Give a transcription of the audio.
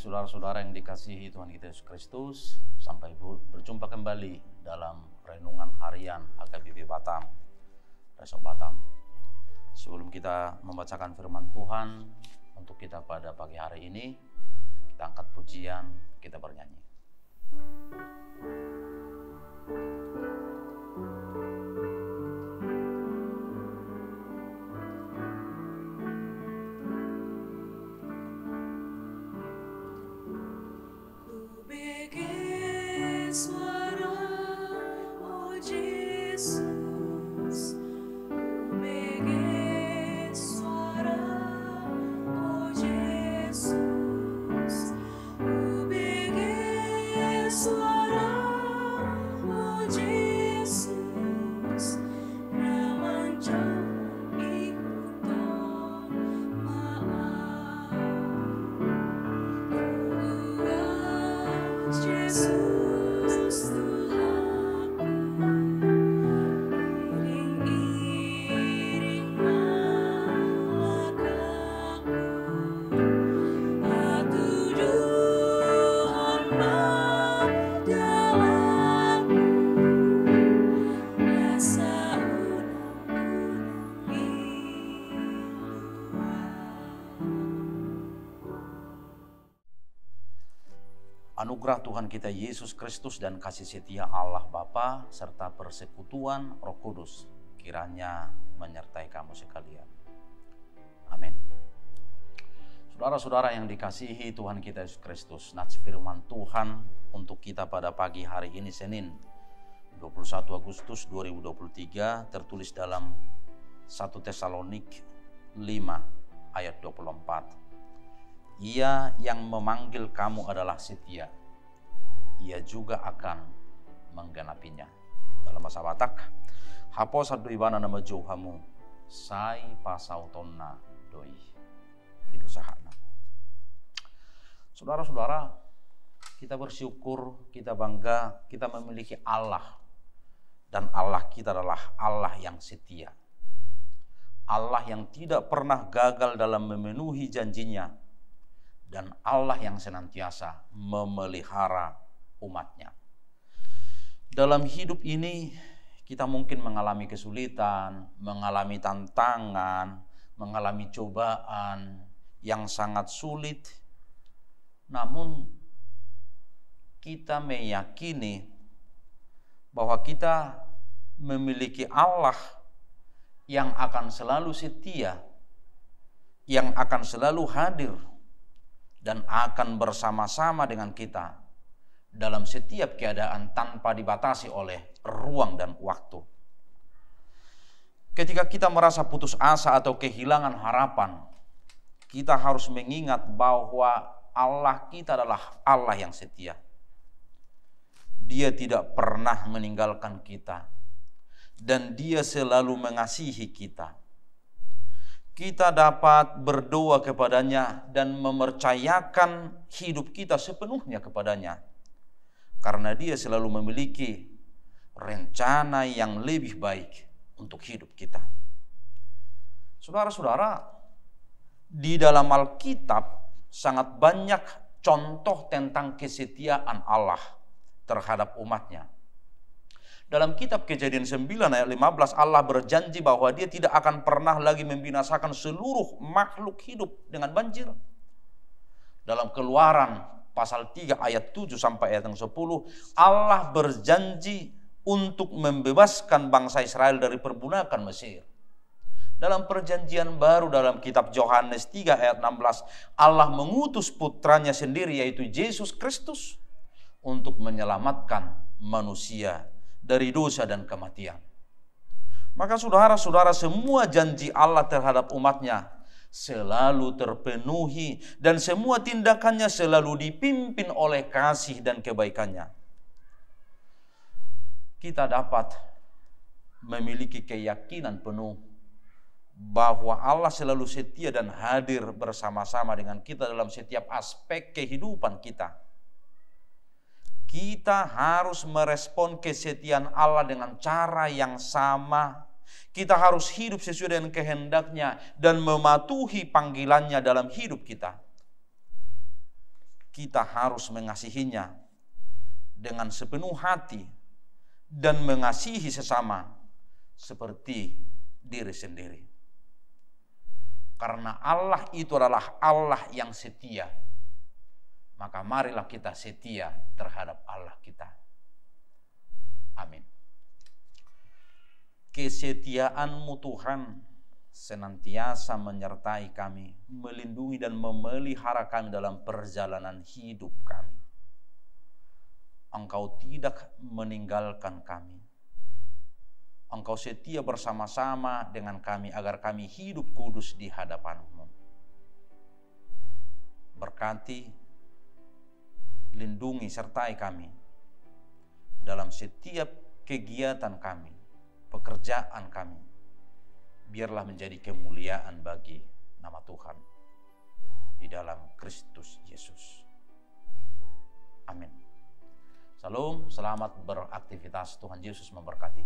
saudara-saudara yang dikasihi Tuhan kita Yesus Kristus, sampai berjumpa kembali dalam renungan harian HKBP Batam, Resort Batam. Sebelum kita membacakan firman Tuhan untuk kita pada pagi hari ini, kita angkat pujian, kita bernyanyi. Anugerah Tuhan kita Yesus Kristus dan kasih setia Allah Bapa serta persekutuan Roh Kudus kiranya menyertai kamu sekalian. Amin. Saudara-saudara yang dikasihi Tuhan kita Yesus Kristus, nats firman Tuhan untuk kita pada pagi hari ini Senin 21 Agustus 2023 tertulis dalam 1 Tesalonik 5 ayat 24. Ia yang memanggil kamu adalah setia, ia juga akan menggenapinya. Dalam bahasa Batak, hapos satu ibana nama Johamu, sai pasau tonna doi, itu sahana. Saudara-saudara, kita bersyukur, kita bangga, kita memiliki Allah, dan Allah kita adalah Allah yang setia. Allah yang tidak pernah gagal dalam memenuhi janjinya, dan Allah yang senantiasa memelihara umatnya. Dalam hidup ini kita mungkin mengalami kesulitan, mengalami tantangan, mengalami cobaan yang sangat sulit. Namun kita meyakini bahwa kita memiliki Allah yang akan selalu setia, yang akan selalu hadir, dan akan bersama-sama dengan kita dalam setiap keadaan tanpa dibatasi oleh ruang dan waktu. Ketika kita merasa putus asa atau kehilangan harapan, kita harus mengingat bahwa Allah kita adalah Allah yang setia. Dia tidak pernah meninggalkan kita, dan Dia selalu mengasihi kita. Kita dapat berdoa kepadanya dan mempercayakan hidup kita sepenuhnya kepadanya, karena Dia selalu memiliki rencana yang lebih baik untuk hidup kita. Saudara-saudara, di dalam Alkitab sangat banyak contoh tentang kesetiaan Allah terhadap umatnya. Dalam kitab Kejadian 9 ayat 15, Allah berjanji bahwa Dia tidak akan pernah lagi membinasakan seluruh makhluk hidup dengan banjir. Dalam Keluaran pasal 3 ayat 7 sampai ayat 10, Allah berjanji untuk membebaskan bangsa Israel dari perbudakan Mesir. Dalam perjanjian baru dalam kitab Yohanes 3 ayat 16, Allah mengutus putranya sendiri yaitu Yesus Kristus untuk menyelamatkan manusia dari dosa dan kematian. Maka saudara-saudara, semua janji Allah terhadap umatnya selalu terpenuhi dan semua tindakannya selalu dipimpin oleh kasih dan kebaikannya. Kita dapat memiliki keyakinan penuh bahwa Allah selalu setia dan hadir bersama-sama dengan kita dalam setiap aspek kehidupan kita. Kita harus merespon kesetiaan Allah dengan cara yang sama. Kita harus hidup sesuai dengan kehendaknya dan mematuhi panggilannya dalam hidup kita. kita harus mengasihinya dengan sepenuh hati dan mengasihi sesama seperti diri sendiri. Karena Allah itu adalah Allah yang setia, maka marilah kita setia terhadap Allah kita. Amin. Kesetiaan-Mu Tuhan senantiasa menyertai kami, melindungi dan memelihara kami dalam perjalanan hidup kami. Engkau tidak meninggalkan kami. Engkau setia bersama-sama dengan kami agar kami hidup kudus di hadapan-Mu. Berkati, lindungi, sertai kami dalam setiap kegiatan kami, pekerjaan kami. Biarlah menjadi kemuliaan bagi nama Tuhan di dalam Kristus Yesus. Amin. Salam, selamat beraktivitas. Tuhan Yesus memberkati.